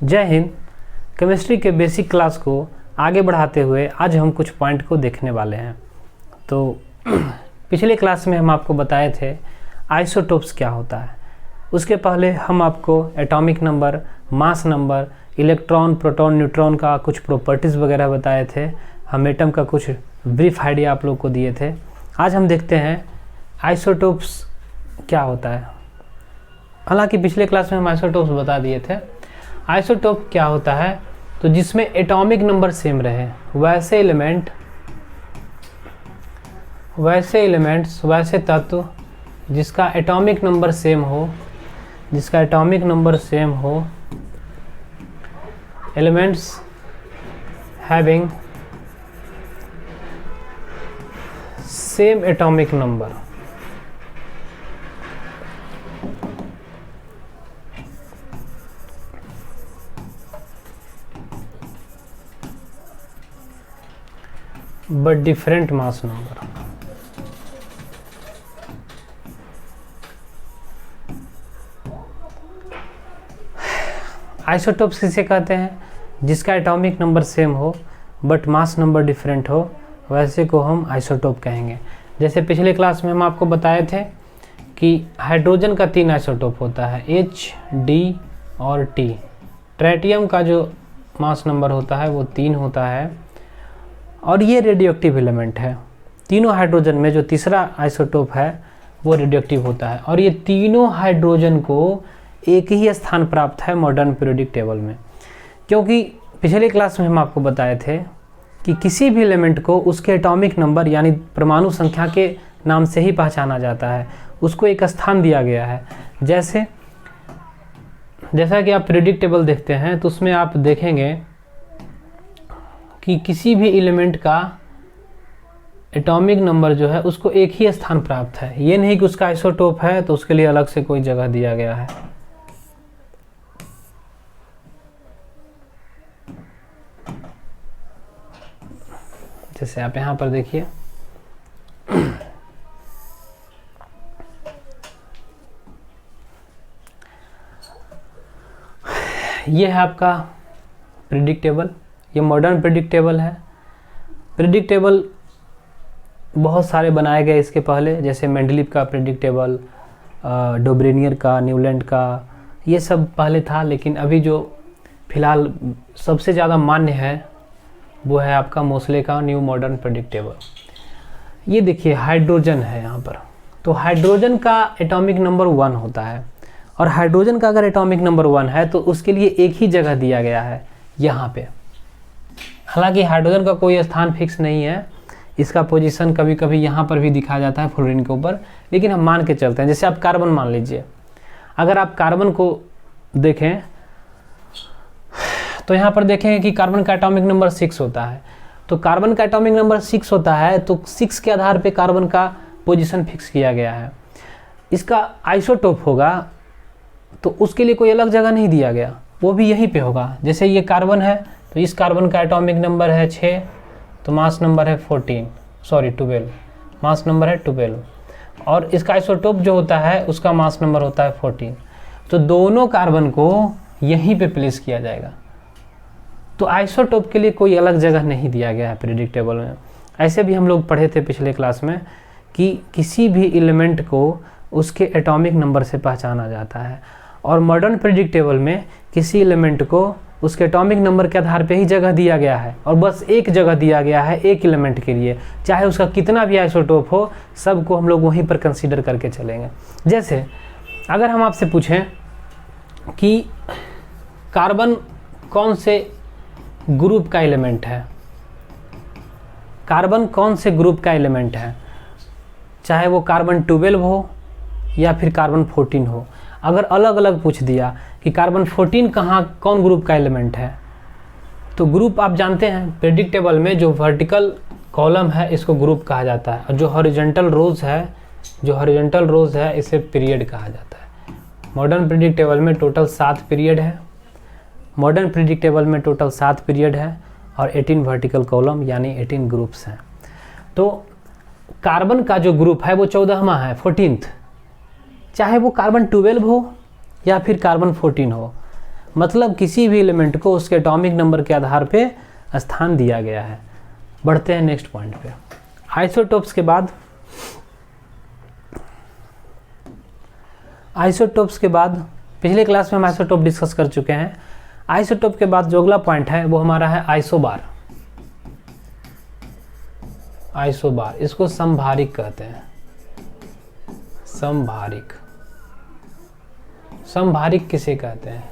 जय हिंद। केमिस्ट्री के basic class को आगे बढ़ाते हुए आज हम कुछ पॉइंट को देखने वाले हैं। तो पिछले क्लास में हम आपको बताए थे आइसोटोप्स क्या होता है। उसके पहले हम आपको atomic number, mass number, electron, proton, neutron का कुछ प्रॉपर्टीज़ वगैरह बताए थे। हम एटम का कुछ ब्रीफ आइडिया आप लोग को दिए थे। आज हम देखते हैं आइसोटोप्स क्या होता है। हालांकि पिछले क्लास में हम आइसोटोप्स बता दिए थे। आइसोटोप क्या होता है, तो जिसमें एटॉमिक नंबर सेम रहे, वैसे एलिमेंट्स, वैसे तत्व जिसका एटॉमिक नंबर सेम हो, elements having same atomic number. But different mass number. Isotopes किसे कहते हैं? जिसका एटॉमिक नंबर सेम हो बट मास नंबर डिफरेंट हो, वैसे को हम आइसोटोप कहेंगे। जैसे पिछले क्लास में हम आपको बताए थे कि हाइड्रोजन का 3 आइसोटोप होता है, H, D और T। ट्राइटियम का जो मास नंबर होता है वो 3 होता है और ये रेडियोएक्टिव एलिमेंट है। तीनों हाइड्रोजन में जो तीसरा आइसोटोप है वो रेडियोएक्टिव होता है और ये तीनों हाइड्रोजन को एक ही स्थान प्राप्त है मॉडर्न पीरियोडिक टेबल में। क्योंकि पिछले क्लास में हम आपको बताए थे कि किसी भी एलिमेंट को उसके एटॉमिक नंबर यानी परमाणु संख्या के नाम से ही पहचाना जाता है, उसको एक स्थान दिया गया है। जैसा कि आप पीरियोडिक टेबल देखते हैं तो उसमें आप देखेंगे कि किसी भी एलिमेंट का एटॉमिक नंबर जो है उसको एक ही स्थान प्राप्त है। ये नहीं कि उसका आइसोटोप है तो उसके लिए अलग से कोई जगह दिया गया है। जैसे आप यहाँ पर देखिए, ये है आपका पीरियोडिक टेबल। ये मॉडर्न पीरियोडिक टेबल है। पीरियोडिक टेबल बहुत सारे बनाए गए इसके पहले, जैसे मेंडलीव का पीरियोडिक टेबल, डोब्रेनियर का, न्यूलैंड का, ये सब पहले था। लेकिन अभी जो फिलहाल सबसे ज़्यादा मान्य है वो है आपका मोसले का न्यू मॉडर्न पीरियोडिक टेबल। ये देखिए हाइड्रोजन है यहाँ पर, तो हाइड्रोजन का एटॉमिक नंबर 1 होता है और हाइड्रोजन का अगर एटॉमिक नंबर 1 है तो उसके लिए एक ही जगह दिया गया है यहाँ पे। हालांकि हाइड्रोजन का कोई स्थान फिक्स नहीं है, इसका पोजीशन कभी कभी यहाँ पर भी दिखाया जाता है फ्लोरीन के ऊपर, लेकिन हम मान के चलते हैं। जैसे आप कार्बन मान लीजिए, अगर आप कार्बन को देखें तो यहाँ पर देखें कि कार्बन का एटॉमिक नंबर 6 होता है। तो कार्बन का एटॉमिक नंबर 6 होता है तो 6 के आधार पे कार्बन का पोजीशन फिक्स किया गया है। इसका आइसोटोप होगा तो उसके लिए कोई अलग जगह नहीं दिया गया, वो भी यहीं पे होगा। जैसे ये कार्बन है तो इस कार्बन का एटॉमिक नंबर है 6, तो मास नंबर है 12, मास नंबर है 12 और इसका आइसोटोप जो होता है उसका मास नंबर होता है 14। तो दोनों कार्बन को यहीं पे प्लेस किया जाएगा। तो आइसोटोप के लिए कोई अलग जगह नहीं दिया गया है पीरियोडिक टेबल में। ऐसे भी हम लोग पढ़े थे पिछले क्लास में कि किसी भी एलिमेंट को उसके एटॉमिक नंबर से पहचाना जाता है और मॉडर्न पीरियोडिक टेबल में किसी एलिमेंट को उसके एटॉमिक नंबर के आधार पे ही जगह दिया गया है और बस एक जगह दिया गया है एक एलिमेंट के लिए, चाहे उसका कितना भी आइसोटोप हो, सबको हम लोग वहीं पर कंसीडर करके चलेंगे। जैसे अगर हम आपसे पूछें कि कार्बन कौन से ग्रुप का एलिमेंट है, कार्बन कौन से ग्रुप का एलिमेंट है, चाहे वो कार्बन 12 हो या फिर कार्बन 14 हो, अगर अलग अलग पूछ दिया कि कार्बन 14 कौन ग्रुप का एलिमेंट है, तो ग्रुप आप जानते हैं पीरियोडिक टेबल में जो वर्टिकल कॉलम है इसको ग्रुप कहा जाता है और जो हॉरिजॉन्टल रोज है इसे पीरियड कहा जाता है। मॉडर्न पीरियोडिक टेबल में टोटल 7 पीरियड है और 18 वर्टिकल कॉलम यानी 18 ग्रुप्स हैं। तो कार्बन का जो ग्रुप है वो 14वां है, 14th, चाहे वो कार्बन 12 हो या फिर कार्बन 14 हो, मतलब किसी भी एलिमेंट को उसके एटॉमिक नंबर के आधार पे स्थान दिया गया है। बढ़ते हैं नेक्स्ट पॉइंट पे। आइसोटोप्स के बाद पिछले क्लास में हम आइसोटोप डिस्कस कर चुके हैं। आइसोटोप के बाद जो अगला पॉइंट है वो हमारा है आइसोबार। आइसोबार, इसको समभारिक कहते हैं। समभारिक किसे कहते हैं?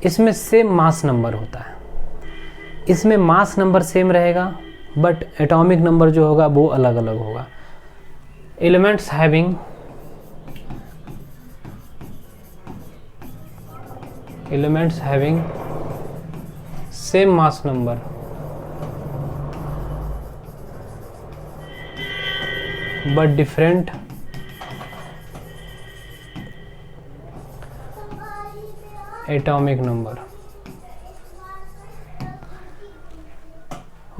इसमें सेम मास नंबर होता है, इसमें मास नंबर सेम रहेगा बट एटॉमिक नंबर जो होगा वो अलग अलग होगा। Elements having same mass number but different atomic number।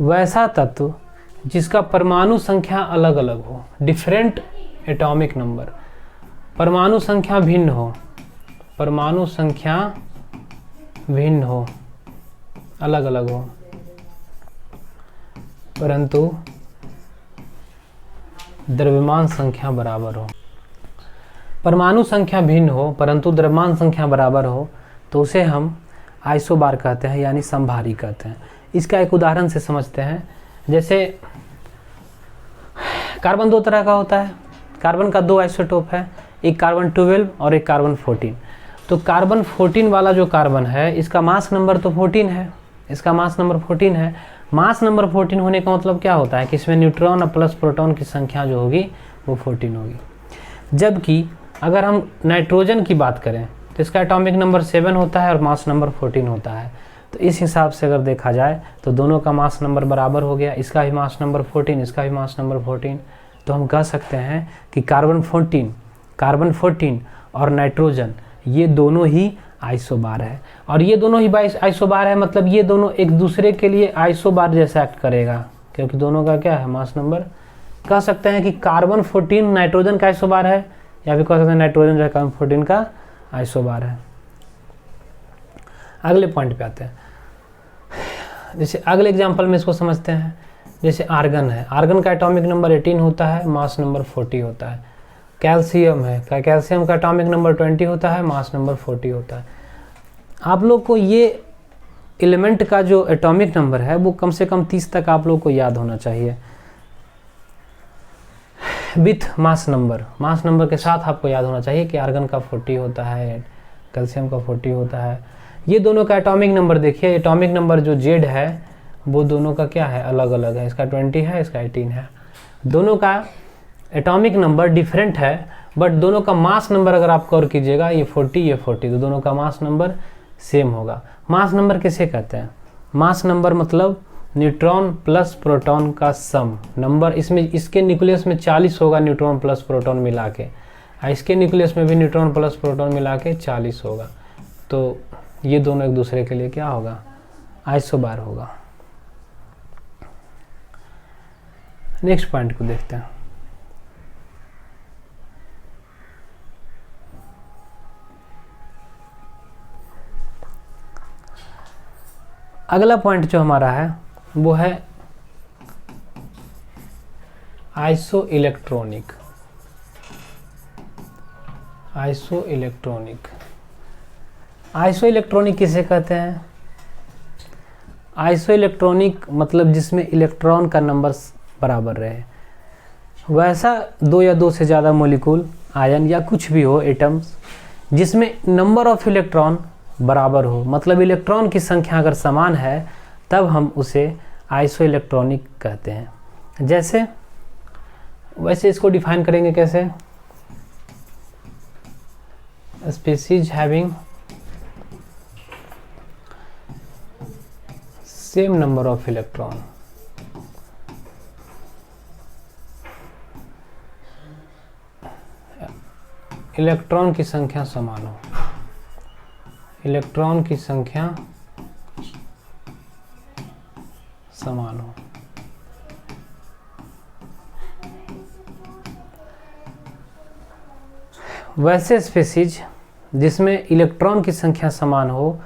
वैसा तत्व जिसका परमाणु संख्या अलग अलग हो, डिफरेंट एटॉमिक नंबर, परमाणु संख्या भिन्न हो, अलग अलग हो, परंतु द्रव्यमान संख्या बराबर हो। परमाणु संख्या भिन्न हो परंतु द्रव्यमान संख्या बराबर हो तो उसे हम आइसोबार कहते हैं, यानी समभारी कहते हैं। इसका एक उदाहरण से समझते हैं। जैसे कार्बन दो तरह का होता है, कार्बन का दो आइसोटोप है, एक कार्बन 12 और एक कार्बन 14। तो कार्बन 14 वाला जो कार्बन है इसका मास नंबर तो 14 है, मास नंबर 14 होने का मतलब क्या होता है कि इसमें न्यूट्रॉन और प्लस प्रोटॉन की संख्या जो होगी वो 14 होगी। जबकि अगर हम नाइट्रोजन की बात करें तो इसका एटॉमिक नंबर 7 होता है और मास नंबर 14 होता है। तो इस हिसाब से अगर देखा जाए तो दोनों का मास नंबर बराबर हो गया, इसका भी मास नंबर 14, इसका भी मास नंबर 14। तो हम कह सकते हैं कि कार्बन 14 और नाइट्रोजन ये दोनों ही आइसोबार है। और ये दोनों ही आइसोबार है मतलब ये दोनों एक दूसरे के लिए आइसोबार जैसा एक्ट करेगा, क्योंकि दोनों का क्या है, मास नंबर। कह सकते हैं कि कार्बन 14 नाइट्रोजन का आइसोबार है, या फिर कह सकते हैं नाइट्रोजन जो है कार्बन 14 का आइसोबार है। अगले पॉइंट पे आते हैं। जैसे अगले एग्जाम्पल में इसको समझते हैं। जैसे आर्गन है, आर्गन का एटॉमिक नंबर 18 होता है, मास नंबर 40 होता है। कैल्शियम है, कैल्शियम का एटॉमिक नंबर 20 होता है, मास नंबर 40 होता है। आप लोग को ये एलिमेंट का जो एटॉमिक नंबर है वो कम से कम 30 तक आप लोग को याद होना चाहिए विथ मास नंबर के साथ आपको याद होना चाहिए कि आर्गन का 40 होता है, कैल्शियम का 40 होता है। ये दोनों का एटॉमिक नंबर देखिए, एटॉमिक नंबर जो जेड है वो दोनों का क्या है, अलग अलग है। इसका 20 है, इसका 18 है। दोनों का एटॉमिक नंबर डिफरेंट है बट दोनों का मास नंबर अगर आप गौर कीजिएगा, ये 40 ये 40, तो दोनों का मास नंबर सेम होगा। मास नंबर किसे कहते हैं? मास नंबर मतलब न्यूट्रॉन प्लस प्रोटॉन का सम नंबर। इसमें इसके न्यूक्लियस में 40 होगा न्यूट्रॉन प्लस प्रोटॉन मिला के, इसके न्यूक्लियस में भी न्यूट्रॉन प्लस प्रोटॉन मिला के 40 होगा। तो ये दोनों एक दूसरे के लिए क्या होगा, आइसोबार होगा। नेक्स्ट पॉइंट को देखते हैं। अगला पॉइंट जो हमारा है वो है आइसो इलेक्ट्रॉनिक। आइसो इलेक्ट्रॉनिक किसे कहते हैं? आइसो इलेक्ट्रॉनिक मतलब जिसमें इलेक्ट्रॉन का नंबर बराबर रहे। वैसा दो या दो से ज़्यादा मॉलिक्यूल, आयन या कुछ भी हो, एटम्स, जिसमें नंबर ऑफ इलेक्ट्रॉन बराबर हो, मतलब इलेक्ट्रॉन की संख्या अगर समान है तब हम उसे आइसो इलेक्ट्रॉनिक कहते हैं। जैसे वैसे इसको डिफाइन करेंगे कैसे? Species having same number of electron, electron की संख्या समान हो, इलेक्ट्रॉन की संख्या समान हो। वैसे स्पीशीज जिसमें इलेक्ट्रॉन की संख्या समान हो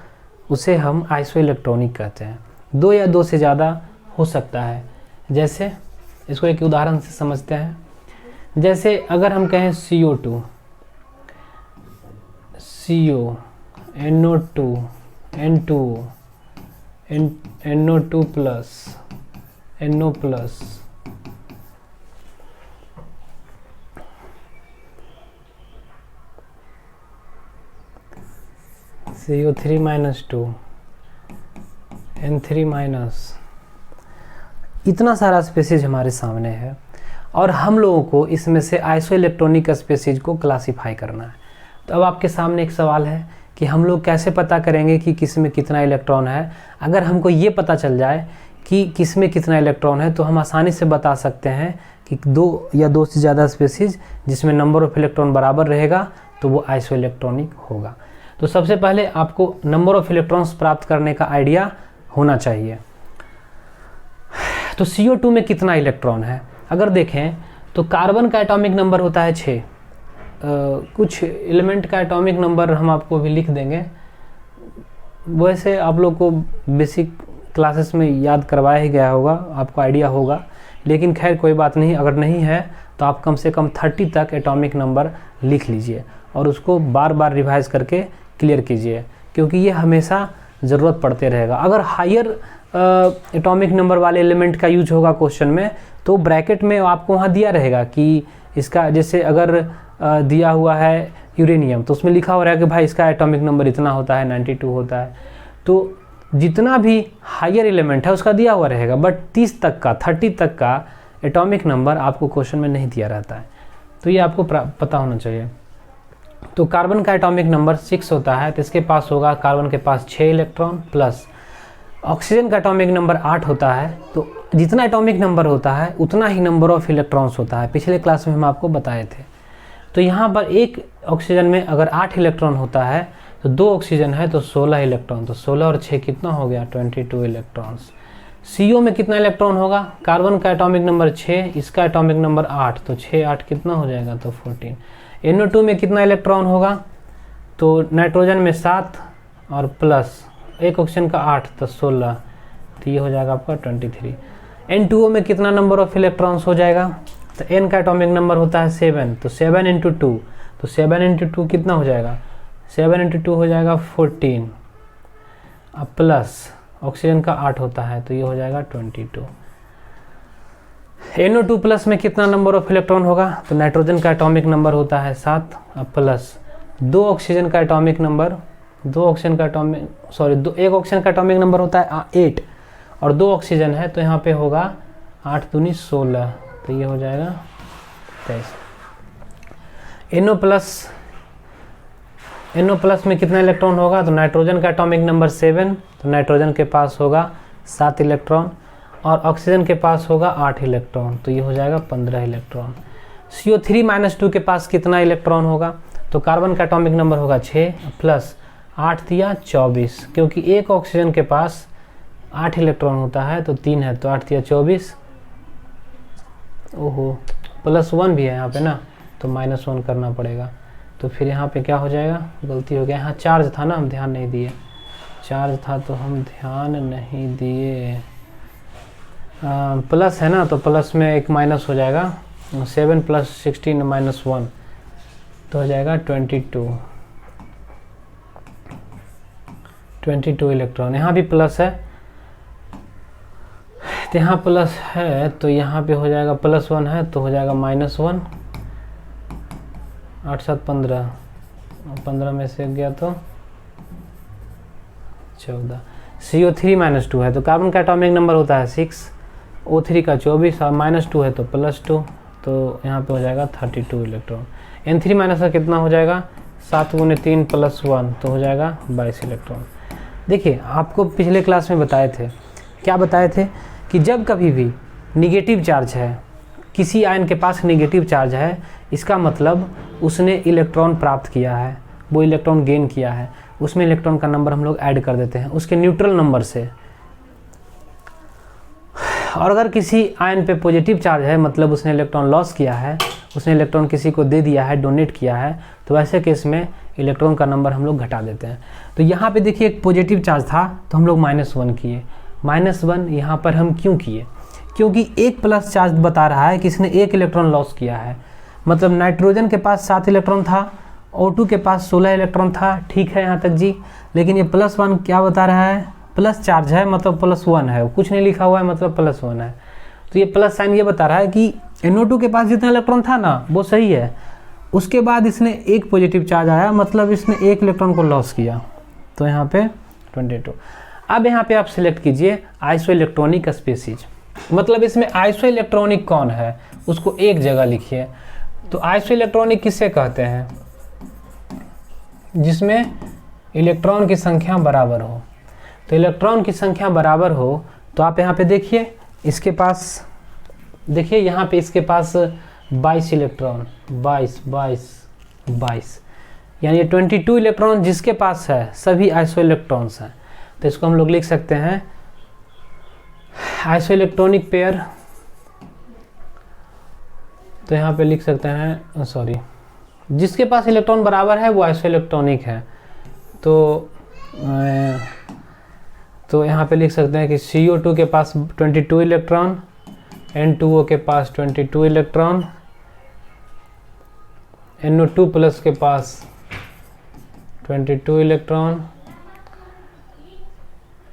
उसे हम आइसो इलेक्ट्रॉनिक कहते हैं। 2 या 2 से ज़्यादा हो सकता है। जैसे इसको एक उदाहरण से समझते हैं। जैसे अगर हम कहें CO2, CO, NO2, N2O, NO2 plus, NO plus, CO3 minus 2, N3 minus, इतना सारा स्पेसीज हमारे सामने है और हम लोगों को इसमें से आइसो इलेक्ट्रॉनिक स्पेसीज को क्लासीफाई करना है। तो अब आपके सामने एक सवाल है कि हम लोग कैसे पता करेंगे कि किस में कितना इलेक्ट्रॉन है। अगर हमको ये पता चल जाए कि किस में कितना इलेक्ट्रॉन है तो हम आसानी से बता सकते हैं कि 2 या 2 से ज़्यादा स्पेसीज जिसमें नंबर ऑफ़ इलेक्ट्रॉन बराबर रहेगा तो वो आइसो इलेक्ट्रॉनिक होगा। तो सबसे पहले आपको नंबर ऑफ़ इलेक्ट्रॉन्स प्राप्त करने का आइडिया होना चाहिए। तो CO2 में कितना इलेक्ट्रॉन है अगर देखें तो कार्बन का एटॉमिक नंबर होता है 6। कुछ एलिमेंट का एटॉमिक नंबर हम आपको भी लिख देंगे, वैसे आप लोग को बेसिक क्लासेस में याद करवाया ही गया होगा, आपको आइडिया होगा, लेकिन खैर कोई बात नहीं। अगर नहीं है तो आप कम से कम 30 तक एटॉमिक नंबर लिख लीजिए और उसको बार बार रिवाइज करके क्लियर कीजिए, क्योंकि ये हमेशा ज़रूरत पड़ते रहेगा। अगर हायर एटॉमिक नंबर वाले एलिमेंट का यूज होगा क्वेश्चन में तो ब्रैकेट में आपको वहाँ दिया रहेगा कि इसका, जैसे अगर दिया हुआ है यूरेनियम तो उसमें लिखा हो रहा है कि भाई इसका एटॉमिक नंबर इतना होता है, 92 होता है। तो जितना भी हायर एलिमेंट है उसका दिया हुआ रहेगा, बट 30 तक का एटॉमिक नंबर आपको क्वेश्चन में नहीं दिया रहता है। तो ये आपको पता होना चाहिए। तो कार्बन का एटॉमिक नंबर 6 होता है, तो इसके पास होगा, कार्बन के पास 6 इलेक्ट्रॉन प्लस ऑक्सीजन का एटॉमिक नंबर 8 होता है। तो जितना एटॉमिक नंबर होता है उतना ही नंबर ऑफ इलेक्ट्रॉन्स होता है, पिछले क्लास में हम आपको बताए थे। तो यहाँ पर एक ऑक्सीजन में अगर 8 इलेक्ट्रॉन होता है तो 2 ऑक्सीजन है तो 16 इलेक्ट्रॉन, तो 16 और 6 कितना हो गया, 22 इलेक्ट्रॉन्स। CO में कितना इलेक्ट्रॉन होगा, कार्बन का एटॉमिक नंबर 6, इसका एटॉमिक नंबर 8, तो 6 8 कितना हो जाएगा, तो 14। NO2 में कितना इलेक्ट्रॉन होगा, तो नाइट्रोजन में 7 और प्लस एक ऑक्सीजन का 8 तो 16, तो ये हो जाएगा आपका 23। N2O में कितना नंबर ऑफ इलेक्ट्रॉन्स हो जाएगा, तो N का एटॉमिक नंबर होता है 7, तो 7 × 2, तो 7 × 2 कितना हो जाएगा, 7 × 2 हो जाएगा 14, अब प्लस ऑक्सीजन का 8 होता है तो ये हो जाएगा 22। NO2 प्लस में कितना नंबर ऑफ इलेक्ट्रॉन होगा, तो नाइट्रोजन का एटॉमिक नंबर होता है 7, अब प्लस 2 ऑक्सीजन का एटॉमिक नंबर, एक ऑक्सीजन का एटॉमिक नंबर होता है 8 और 2 ऑक्सीजन है तो यहाँ पे होगा 8 दूनी 16, तो ये हो जाएगा 23। NO प्लस में कितना इलेक्ट्रॉन होगा, तो नाइट्रोजन का एटॉमिक नंबर 7, तो नाइट्रोजन के पास होगा 7 इलेक्ट्रॉन और ऑक्सीजन के पास होगा 8 इलेक्ट्रॉन, तो ये हो जाएगा 15 इलेक्ट्रॉन। CO3 - 2 के पास कितना इलेक्ट्रॉन होगा, तो कार्बन का एटॉमिक नंबर होगा 6 प्लस 8 दिया 24, क्योंकि एक ऑक्सीजन के पास 8 इलेक्ट्रॉन होता है तो 3 है, तो 8 दिया 24, ओहो +1 भी है यहाँ पे ना, तो -1 करना पड़ेगा। तो फिर यहाँ पे क्या हो जाएगा, गलती हो गया, यहाँ चार्ज था ना, हम ध्यान नहीं दिए, चार्ज था तो हम ध्यान नहीं दिए, प्लस है ना, तो प्लस में एक माइनस हो जाएगा, 7 + 16 -1 तो हो जाएगा 22 इलेक्ट्रॉन। यहाँ भी प्लस है, तो यहाँ प्लस है तो यहाँ पे हो जाएगा +1 है तो हो जाएगा -1, 8 7 15, 15 में से गया तो 14। CO3 - 2 है तो कार्बन का एटॉमिक नंबर होता है 6, O3 का 24 और -2 है तो +2, तो यहाँ पे हो जाएगा 32 इलेक्ट्रॉन। N3- का कितना हो जाएगा, 7 × 3 + 1 तो हो जाएगा 22 इलेक्ट्रॉन। देखिए आपको पिछले क्लास में बताए थे, क्या बताए थे कि जब कभी भी निगेटिव चार्ज है, किसी आयन के पास नेगेटिव चार्ज है, इसका मतलब उसने इलेक्ट्रॉन प्राप्त किया है, वो इलेक्ट्रॉन गेन किया है, उसमें इलेक्ट्रॉन का नंबर हम लोग ऐड कर देते हैं उसके न्यूट्रल नंबर से। और अगर किसी आयन पे पॉजिटिव चार्ज है, मतलब उसने इलेक्ट्रॉन लॉस किया है, उसने इलेक्ट्रॉन किसी को दे दिया है, डोनेट किया है, तो ऐसे केस में इलेक्ट्रॉन का नंबर हम लोग घटा देते हैं। तो यहाँ पे देखिए एक पॉजिटिव चार्ज था तो हम लोग -1 किए। -1 यहाँ पर हम क्यों किए? क्योंकि एक प्लस चार्ज बता रहा है कि इसने 1 इलेक्ट्रॉन लॉस किया है। मतलब नाइट्रोजन के पास 7 इलेक्ट्रॉन था, O2 के पास 16 इलेक्ट्रॉन था, ठीक है यहाँ तक जी। लेकिन ये +1 क्या बता रहा है? प्लस चार्ज है मतलब +1 है, कुछ नहीं लिखा हुआ है मतलब +1 है। तो ये प्लस साइन ये बता रहा है कि NO2 के पास जितना इलेक्ट्रॉन था ना वो सही है, उसके बाद इसने एक पॉजिटिव चार्ज आया मतलब इसने 1 इलेक्ट्रॉन को लॉस किया। तो यहाँ पे 22। अब यहाँ पे आप सिलेक्ट कीजिए आइसोइलेक्ट्रॉनिक स्पीसीज, मतलब इसमें आइसोइलेक्ट्रॉनिक कौन है उसको एक जगह लिखिए। तो आइसोइलेक्ट्रॉनिक किससे कहते हैं? जिसमें इलेक्ट्रॉन की संख्या बराबर हो। तो इलेक्ट्रॉन की संख्या बराबर हो तो आप यहाँ पे देखिए, इसके पास देखिए यहाँ पे इसके पास 22 इलेक्ट्रॉन, 22 यानी 22 इलेक्ट्रॉन जिसके पास है सभी आइसोइलेक्ट्रॉन्स हैं। तो इसको हम लोग लिख सकते हैं आइसोइलेक्ट्रॉनिक पेयर। तो यहाँ पे लिख सकते हैं सॉरी, जिसके पास इलेक्ट्रॉन बराबर है वो आइसोइलेक्ट्रॉनिक है। तो यहाँ पे लिख सकते हैं कि CO2 के पास 22 इलेक्ट्रॉन, N2O के पास 22 इलेक्ट्रॉन, NO2 प्लस के पास 22 इलेक्ट्रॉन,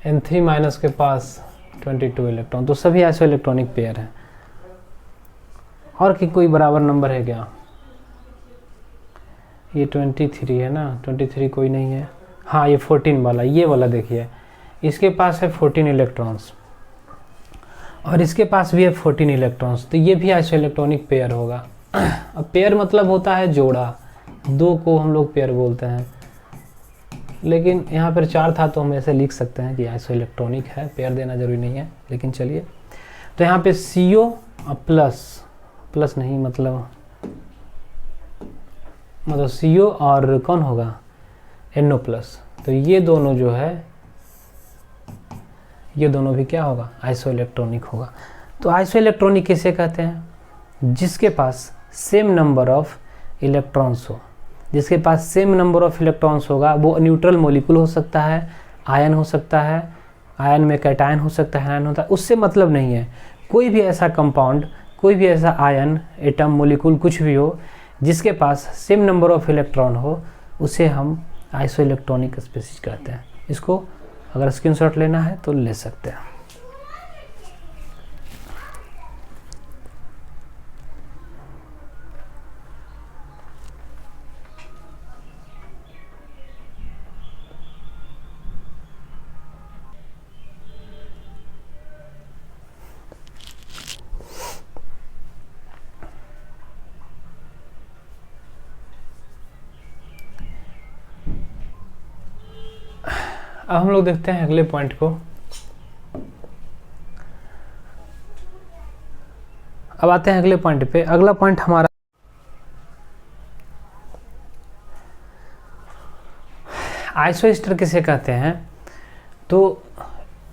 N3 माइनस के पास 22 इलेक्ट्रॉन। तो सभी आइसोइलेक्ट्रॉनिक पेयर हैं। और कि कोई बराबर नंबर है क्या? ये 23 है ना, 23 कोई नहीं है। हाँ ये 14 वाला, ये वाला देखिए, इसके पास है 14 इलेक्ट्रॉन्स और इसके पास भी है 14 इलेक्ट्रॉन्स। तो ये भी आइसोइलेक्ट्रॉनिक पेयर होगा। अब पेयर मतलब होता है जोड़ा, दो को हम लोग पेयर बोलते हैं, लेकिन यहाँ पर 4 था तो हम ऐसे लिख सकते हैं कि आइसोइलेक्ट्रॉनिक है, पेयर देना जरूरी नहीं है। लेकिन चलिए, तो यहाँ पे CO प्लस नहीं मतलब CO और कौन होगा? NO plus. तो ये दोनों जो है, ये दोनों भी क्या होगा? आइसोइलेक्ट्रॉनिक होगा। तो आइसोइलेक्ट्रॉनिक किसे कहते हैं? जिसके पास सेम नंबर ऑफ इलेक्ट्रॉन्स हो। जिसके पास सेम नंबर ऑफ इलेक्ट्रॉन्स होगा वो न्यूट्रल मॉलिक्यूल हो सकता है, आयन हो सकता है, आयन में कैटायन हो सकता है, आयन होता है, उससे मतलब नहीं है। कोई भी ऐसा कंपाउंड, कोई भी ऐसा आयन, एटम, मॉलिक्यूल कुछ भी हो जिसके पास सेम नंबर ऑफ इलेक्ट्रॉन हो उसे हम आइसोइलेक्ट्रॉनिक स्पीसीज कहते हैं। इसको अगर स्क्रीनशॉट लेना है तो ले सकते हैं। अब हम लोग देखते हैं अगले पॉइंट को। अब आते हैं अगले पॉइंट पे। अगला पॉइंट हमारा आइसोस्टर किसे कहते हैं? तो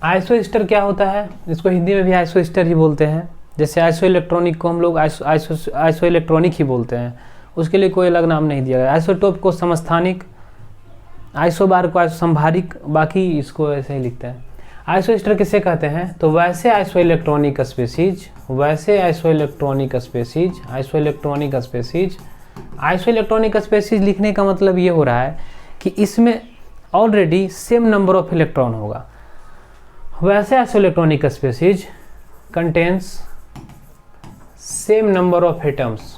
आइसोस्टर क्या होता है? इसको हिंदी में भी आइसोस्टर ही बोलते हैं। जैसे आइसोइलेक्ट्रॉनिक को हम लोग आइसोइलेक्ट्रॉनिक ही बोलते हैं, उसके लिए कोई अलग नाम नहीं दिया गया। आइसोटोप को समस्थानिक, आइसोबार को आइसोसंभारिक, बाकी इसको ऐसे ही लिखते हैं। आइसोस्टर किसे कहते हैं? तो वैसे आइसोइलेक्ट्रॉनिक स्पीसीज, आइसोइलेक्ट्रॉनिक स्पीसीज लिखने का मतलब ये हो रहा है कि इसमें already same number of electron होगा। वैसे isoelectronic species contains same number of atoms.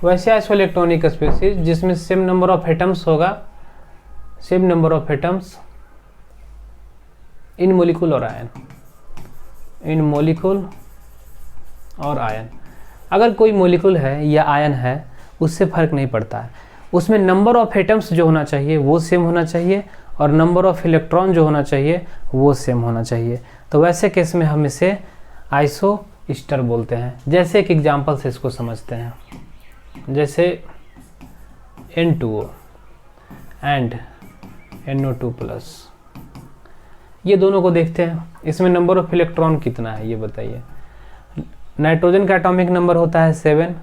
वैसे आइसोइलेक्ट्रॉनिक स्पीसीज जिसमें सेम नंबर ऑफ एटम्स होगा, same number of atoms in molecule और आयन, इन मॉलिक्यूल और आयन। अगर कोई मॉलिक्यूल है या आयन है उससे फर्क नहीं पड़ता है, उसमें नंबर ऑफ एटम्स जो होना चाहिए वो सेम होना चाहिए और नंबर ऑफ इलेक्ट्रॉन जो होना चाहिए वो सेम होना चाहिए। तो वैसे केस में हम इसे आइसोस्टर बोलते हैं। जैसे एक एग्जांपल से इसको समझते हैं, जैसे N2O एंड NO2 प्लस, ये दोनों को देखते हैं, इसमें नंबर ऑफ इलेक्ट्रॉन कितना है ये बताइए। नाइट्रोजन का एटॉमिक नंबर होता है 7,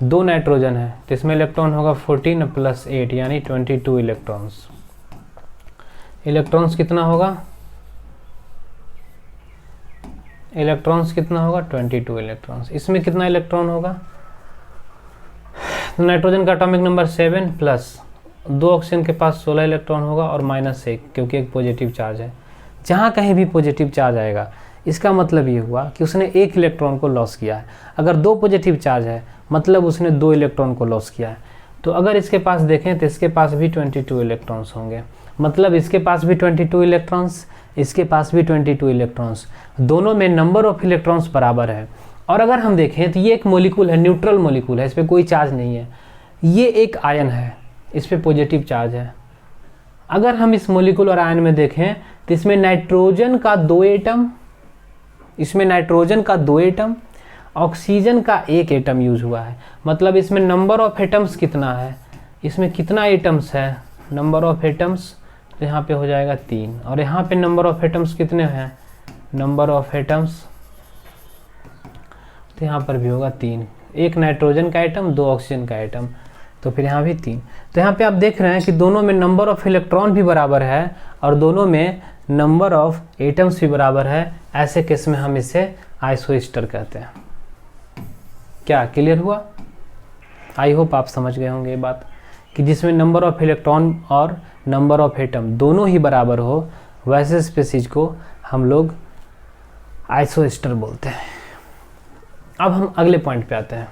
2 नाइट्रोजन है तो इसमें इलेक्ट्रॉन होगा 14 + 8 यानी 22 इलेक्ट्रॉन्स। इलेक्ट्रॉन्स कितना होगा? इलेक्ट्रॉन्स कितना होगा? 22 इलेक्ट्रॉन्स। इसमें कितना इलेक्ट्रॉन होगा? तो नाइट्रोजन का एटॉमिक नंबर 7 प्लस 2 ऑक्सीजन के पास 16 इलेक्ट्रॉन होगा और -1 क्योंकि एक पॉजिटिव चार्ज है। जहाँ कहीं भी पॉजिटिव चार्ज आएगा इसका मतलब ये हुआ कि उसने 1 इलेक्ट्रॉन को लॉस किया है। अगर 2 पॉजिटिव चार्ज है मतलब उसने 2 इलेक्ट्रॉन को लॉस किया है। तो अगर इसके पास देखें तो इसके पास भी 22 इलेक्ट्रॉन्स होंगे, मतलब इसके पास भी 22 इलेक्ट्रॉन्स, इसके पास भी 22 इलेक्ट्रॉन्स, दोनों में नंबर ऑफ इलेक्ट्रॉन्स बराबर है। और अगर हम देखें तो ये एक मॉलिक्यूल है, न्यूट्रल मॉलिक्यूल है, इस पर कोई चार्ज नहीं है। ये एक आयन है, इस पर पॉजिटिव चार्ज है। अगर हम इस मॉलिक्यूल और आयन में देखें तो इसमें नाइट्रोजन का 2 एटम, इसमें नाइट्रोजन का 2 एटम, ऑक्सीजन का 1 एटम यूज हुआ है। मतलब इसमें नंबर ऑफ एटम्स कितना है? इसमें कितना एटम्स है? नंबर ऑफ एटम्स तो यहाँ पे हो जाएगा 3 और यहाँ पे नंबर ऑफ एटम्स कितने हैं? नंबर ऑफ एटम्स तो यहाँ पर भी होगा 3, 1 नाइट्रोजन का एटम, 2 ऑक्सीजन का एटम, तो फिर यहाँ भी 3। तो यहाँ पे आप देख रहे हैं कि दोनों में नंबर ऑफ इलेक्ट्रॉन भी बराबर है और दोनों में नंबर ऑफ एटम्स भी बराबर है। ऐसे केस में हम इसे आइसोएस्टर कहते हैं। क्या क्लियर हुआ? आई होप आप समझ गए होंगे ये बात कि जिसमें नंबर ऑफ इलेक्ट्रॉन और नंबर ऑफ एटम दोनों ही बराबर हो वैसे स्पीशीज को हम लोग आइसोएस्टर बोलते हैं। अब हम अगले पॉइंट पे आते हैं।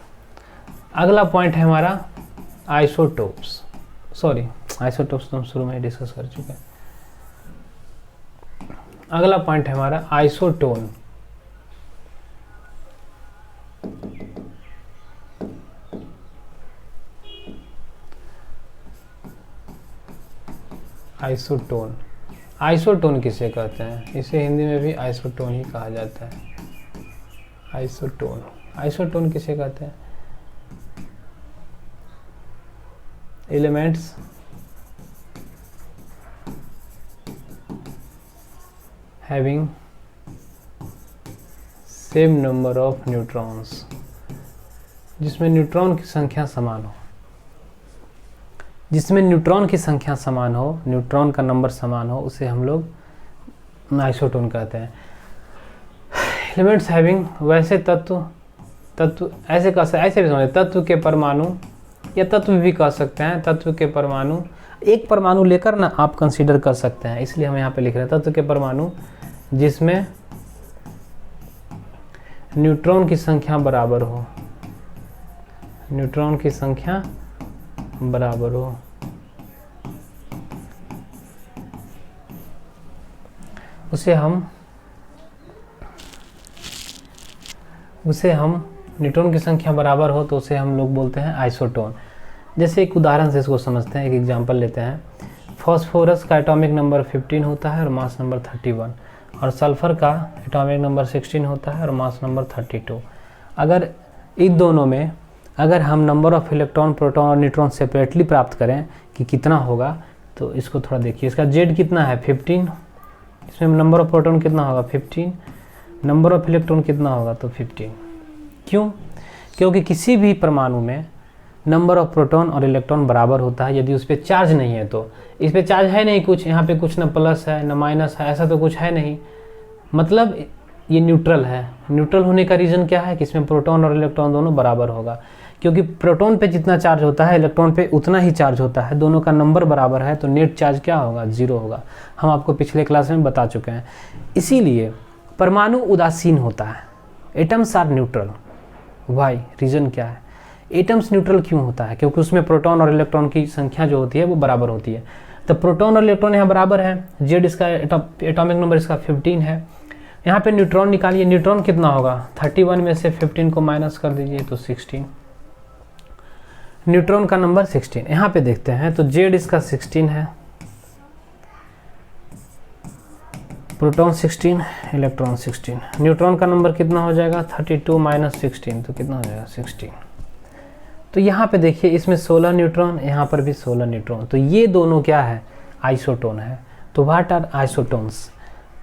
अगला पॉइंट है हमारा आइसोटोप्स। सॉरी, आइसोटोप्स तो हम शुरू में ही डिस्कस कर चुके हैं। अगला पॉइंट है हमारा आइसोटोन। आइसोटोन, आइसोटोन किसे कहते हैं? इसे हिंदी में भी आइसोटोन ही कहा जाता है। आइसोटोन, आइसोटोन किसे कहते हैं? Elements having same number of neutrons, जिसमें न्यूट्रॉन की संख्या समान हो, जिसमें न्यूट्रॉन की संख्या समान हो, न्यूट्रॉन का नंबर समान हो, उसे हम लोग आइसोटोन कहते हैं। एलिमेंट्स हैविंग, वैसे तत्व ऐसे भी समझे, तत्व के परमाणु या तत्व भी कह सकते हैं। तत्व के परमाणु, एक परमाणु लेकर ना आप कंसीडर कर सकते हैं, इसलिए हम यहाँ पे लिख रहे हैं तत्व के परमाणु जिसमें न्यूट्रॉन की संख्या बराबर हो, न्यूट्रॉन की संख्या बराबर हो, उसे हम न्यूट्रॉन की संख्या बराबर हो तो उसे हम लोग बोलते हैं आइसोटोन। जैसे एक उदाहरण से इसको समझते हैं, एक एग्जांपल लेते हैं। फॉस्फोरस का एटॉमिक नंबर 15 होता है और मास नंबर 31, और सल्फर का एटॉमिक नंबर 16 होता है और मास नंबर 32। अगर इन दोनों में अगर हम नंबर ऑफ इलेक्ट्रॉन, प्रोटॉन और न्यूट्रॉन सेपरेटली प्राप्त करें कि कितना होगा, तो इसको थोड़ा देखिए। इसका जेड कितना है? 15। इसमें नंबर ऑफ प्रोटॉन कितना होगा? 15। नंबर ऑफ इलेक्ट्रॉन कितना होगा? तो 15। क्यों? क्योंकि किसी भी परमाणु में नंबर ऑफ प्रोटॉन और इलेक्ट्रॉन बराबर होता है यदि उस पर चार्ज नहीं है। तो इस पर चार्ज है नहीं कुछ, यहाँ पे कुछ न प्लस है न माइनस है, ऐसा तो कुछ है नहीं, मतलब ये न्यूट्रल है। न्यूट्रल होने का रीज़न क्या है कि इसमें प्रोटॉन और इलेक्ट्रॉन दोनों बराबर होगा, क्योंकि प्रोटॉन पे जितना चार्ज होता है इलेक्ट्रॉन पे उतना ही चार्ज होता है, दोनों का नंबर बराबर है, तो नेट चार्ज क्या होगा? 0 होगा। हम आपको पिछले क्लास में बता चुके हैं। इसीलिए परमाणु उदासीन होता है, atoms are neutral. Why, reason क्या है? एटम्स न्यूट्रल क्यों होता है? क्योंकि उसमें प्रोटॉन और इलेक्ट्रॉन की संख्या जो होती है वो बराबर होती है। तो प्रोटॉन और इलेक्ट्रॉन यहाँ बराबर है, जेड इसका एटॉमिक नंबर इसका 15 है। यहाँ पे न्यूट्रॉन निकालिए, न्यूट्रॉन कितना होगा? 31 में से 15 को माइनस कर दीजिए तो 16। न्यूट्रॉन का नंबर 16। यहाँ पे देखते हैं तो जेड इसका 16 है, प्रोटॉन 16, इलेक्ट्रॉन 16। न्यूट्रॉन का नंबर कितना हो जाएगा? 32 माइनस 16 तो कितना हो जाएगा? 16। तो यहाँ पे देखिए इसमें 16 न्यूट्रॉन, यहाँ पर भी 16 न्यूट्रॉन, तो ये दोनों क्या है? आइसोटोन है। तो व्हाट आर आइसोटोन्स?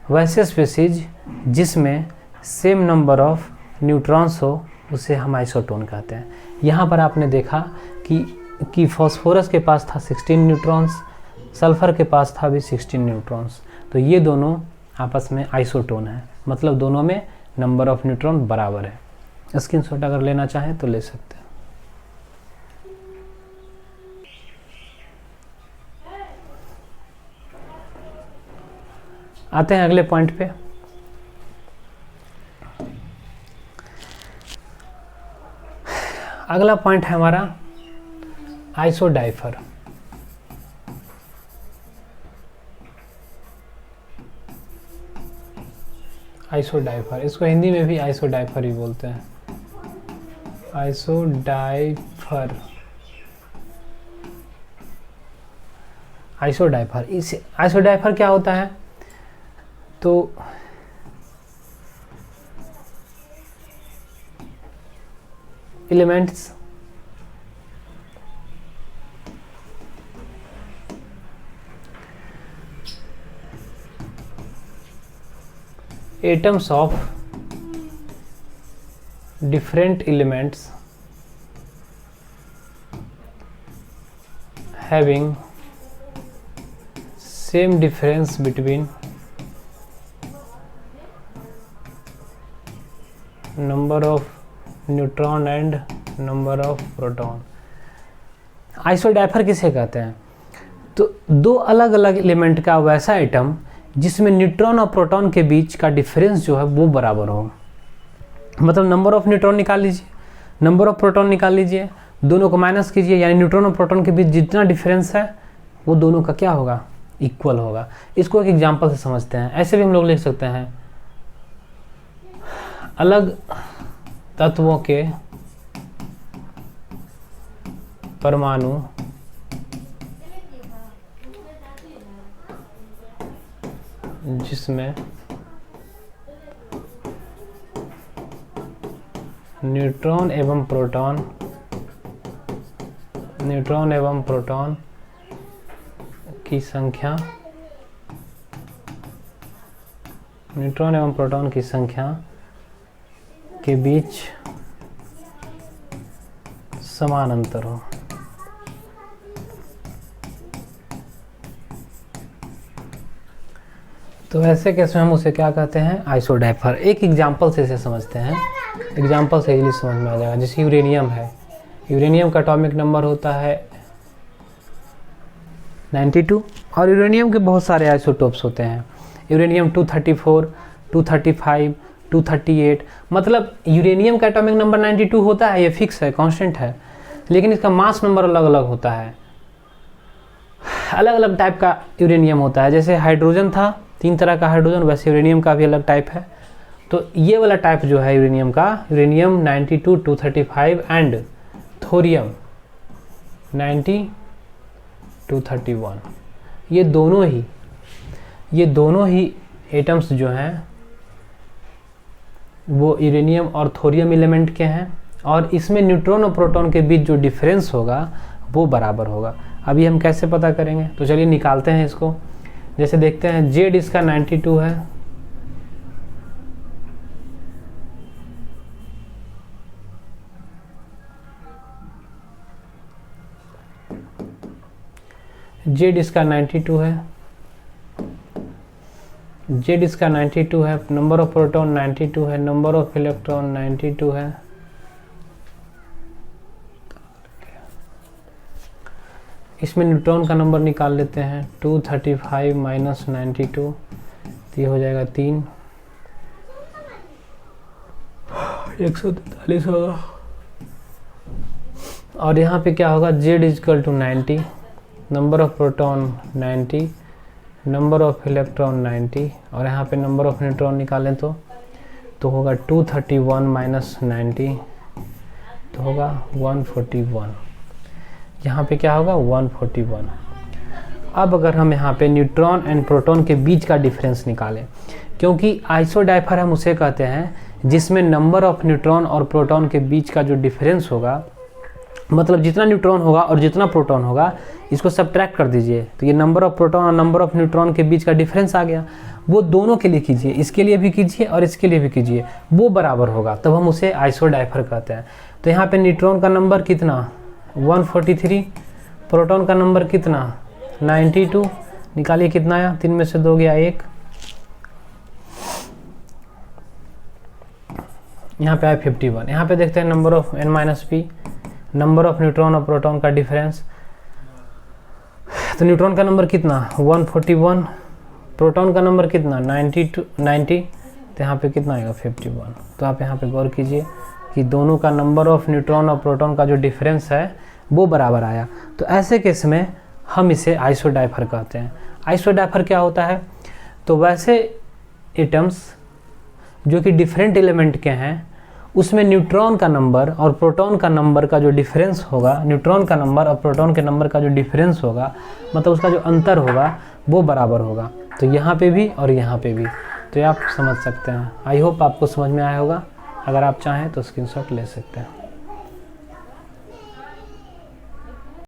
वैसे स्पीशीज जिसमें सेम नंबर ऑफ न्यूट्रॉन्स हो उसे हम आइसोटोन कहते हैं। यहाँ पर आपने देखा कि फॉस्फोरस के पास था 16 न्यूट्रॉन्स, सल्फ़र के पास था भी 16 न्यूट्रॉन्स, तो ये दोनों आपस में आइसोटोन है, मतलब दोनों में नंबर ऑफ न्यूट्रॉन बराबर है। स्क्रीनशॉट अगर लेना चाहें तो ले सकते हैं। आते हैं अगले पॉइंट पे। अगला पॉइंट है हमारा आइसोडाइफर। आइसोडाइफर, इसको हिंदी में भी आइसोडाइफर ही बोलते हैं, आइसोडाइफर। आइसोडाइफर, इस आइसोडाइफर क्या होता है? तो elements atoms of different elements having same difference between number of neutron and number of proton। आइसोडाइफर किसे कहते हैं? तो दो अलग अलग एलिमेंट का वैसा एटम जिसमें न्यूट्रॉन और प्रोटॉन के बीच का डिफरेंस जो है वो बराबर हो। मतलब नंबर ऑफ न्यूट्रॉन निकाल लीजिए, नंबर ऑफ प्रोटॉन निकाल लीजिए, दोनों को माइनस कीजिए, यानी न्यूट्रॉन और प्रोटॉन के बीच जितना डिफरेंस है वो दोनों का क्या होगा? इक्वल होगा। इसको एक एग्जांपल से समझते हैं। ऐसे भी हम लोग लिख सकते हैं, अलग तत्वों के परमाणु जिसमें न्यूट्रॉन एवं प्रोटॉन की संख्या के बीच समान अंतर हो। तो ऐसे केस में हम उसे क्या कहते हैं? आइसोडाइफर। एक एग्जांपल से इसे समझते हैं, एग्जांपल से इजीली समझ में आ जाएगा। जैसे यूरेनियम है, यूरेनियम का एटॉमिक नंबर होता है 92 और यूरेनियम के बहुत सारे आइसोटोप्स होते हैं। यूरेनियम 234, 235, 238, मतलब यूरेनियम का एटॉमिक नंबर 92 होता है, ये फिक्स है, कांस्टेंट है, लेकिन इसका मास नंबर अलग अलग होता है। अलग अलग टाइप का यूरेनियम होता है। जैसे हाइड्रोजन था, 3 तरह का हाइड्रोजन, वैसे यूरेनियम का भी अलग टाइप है। तो ये वाला टाइप जो है यूरेनियम का, यूरेनियम 92, 235 एंड थोरियम 90, 231, ये दोनों ही एटम्स जो हैं वो यूरेनियम और थोरियम एलिमेंट के हैं, और इसमें न्यूट्रॉन और प्रोटॉन के बीच जो डिफरेंस होगा वो बराबर होगा। अभी हम कैसे पता करेंगे? तो चलिए निकालते हैं इसको। जैसे देखते हैं, जेड इसका 92 है, जेड इसका 92 है, जेड इसका 92 है, नंबर ऑफ प्रोटॉन 92 है, नंबर ऑफ इलेक्ट्रॉन 92 है। इसमें न्यूट्रॉन का नंबर निकाल लेते हैं, 235 माइनस 92, तो ये हो जाएगा 3, 143 होगा। और यहाँ पे क्या होगा? Z equal to 90, number of proton 90, number of electron 90, और यहाँ पे नंबर ऑफ न्यूट्रॉन निकालें तो होगा 231 माइनस 90, तो होगा 141। यहाँ पे क्या होगा? 141। अब अगर हम यहाँ पे न्यूट्रॉन एंड प्रोटॉन के बीच का डिफरेंस निकालें, क्योंकि आइसोडाइफर हम उसे कहते हैं जिसमें नंबर ऑफ न्यूट्रॉन और प्रोटॉन के बीच का जो डिफरेंस होगा, मतलब जितना न्यूट्रॉन होगा और जितना प्रोटॉन होगा, इसको सब्ट्रैक्ट कर दीजिए, तो ये नंबर ऑफ प्रोटॉन और नंबर ऑफ न्यूट्रॉन के बीच का डिफरेंस आ गया। वो दोनों के लिए कीजिए, इसके लिए भी कीजिए और इसके लिए भी कीजिए, वो बराबर होगा, तब हम उसे आइसोडाइफर कहते हैं। तो यहाँ पे न्यूट्रॉन का नंबर कितना 143, प्रोटॉन का नंबर कितना 92, निकालिए कितना आया, 3 में से 2 गया 1, यहाँ पे आया 51। यहाँ पे देखते हैं number of n-p, number of neutron और प्रोटॉन का डिफरेंस। तो न्यूट्रॉन का नंबर कितना 141, प्रोटॉन का नंबर कितना 90, तो यहाँ पे कितना आएगा 51। तो आप यहाँ पे गौर कीजिए कि दोनों का नंबर ऑफ न्यूट्रॉन और प्रोटॉन का जो डिफरेंस है वो बराबर आया। तो ऐसे केस में हम इसे आइसोडाइफर कहते हैं। आइसोडाइफर क्या होता है, तो वैसे एटम्स जो कि डिफरेंट एलिमेंट के हैं उसमें न्यूट्रॉन का नंबर और प्रोटॉन का नंबर का जो डिफरेंस होगा, न्यूट्रॉन का नंबर और प्रोटॉन के नंबर का जो डिफरेंस होगा, मतलब उसका जो अंतर होगा वो बराबर होगा। तो यहाँ पे भी और यहाँ पे भी, तो ये आप समझ सकते हैं। आई होप आपको समझ में आया होगा। अगर आप चाहें तो स्क्रीनशॉट ले सकते हैं।